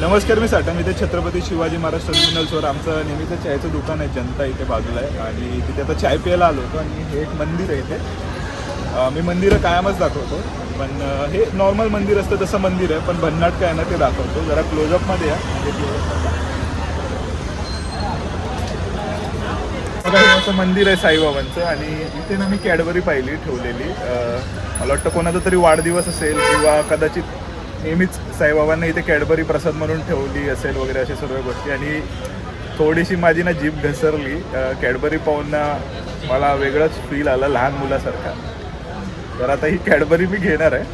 नमस्कार, मी साठम. इथे छत्रपती शिवाजी महाराज टर्मिनल्सवर आमचं नेहमीचं चायचं दुकान आहे, जनता इथे बाजूला आहे. आणि तिथे आता चाय प्यायला आलो होतो. आणि हे एक मंदिर आहे इथे. मी मंदिरं कायमच दाखवतो, पण हे नॉर्मल मंदिर असतं तसं मंदिर आहे, पण भन्नाट काय ना ते दाखवतो. जरा क्लोजअपमध्ये या. बघा, हे असं मंदिर आहे साईबाबांचं. आणि इथे ना मी कॅडबरी पाहिली ठेवलेली. मला वाटतं कोणाचा तरी वाढदिवस असेल किंवा कदाचित नेहमीच साईबाबांना इथे कॅडबरी प्रसाद म्हणून ठेवली असेल वगैरे अशा सर्व गोष्टी. आणि थोडीशी माझी ना जीभ घसरली. कॅडबरी पाहून ना मला वेगळंच फील आलं, लहान मुलासारखा. तर आता ही कॅडबरी मी घेणार आहे.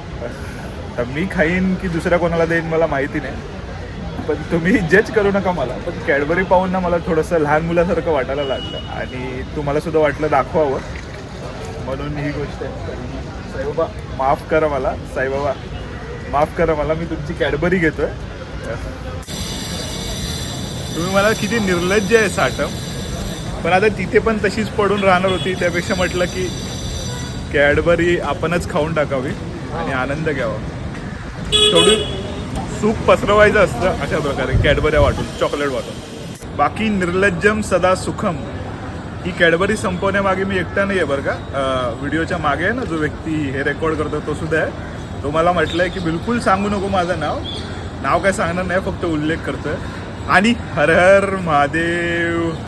तर मी खाईन की दुसऱ्या कोणाला देईन मला माहिती नाही, पण तुम्ही जज करू नका मला. पण कॅडबरी पाहून ना मला थोडंसं लहान मुलासारखं वाटायला लागलं. आणि तुम्हाला सुद्धा वाटलं दाखवावं, म्हणून ही गोष्ट आहे. साईबाबा माफ करा मला, साईबाबा माफ करा मला, मी तुमची कॅडबरी घेतोय. तुम्ही मला किती निर्लज्ज आहे साठम. पण आता तिथे पण तशीच पडून राहणार होती, त्यापेक्षा म्हटलं की कॅडबरी आपणच खाऊन टाकावी आणि आनंद घ्यावा. थोडी सुख पसरवायचं असतं अशा प्रकारे, कॅडबऱ्या वाटून, चॉकलेट वाटून. बाकी निर्लज्जम सदा सुखम. ही कॅडबरी संपवण्यामागे मी एकटा नाही आहे बरं का. व्हिडिओच्या मागे आहे ना जो व्यक्ती हे रेकॉर्ड करतो तो सुद्धा आहे. तो मला म्हटलंय की बिलकुल सांगू नको माझं नाव काय सांगणार नाही, फक्त उल्लेख करतोय. आणि हर हर महादेव.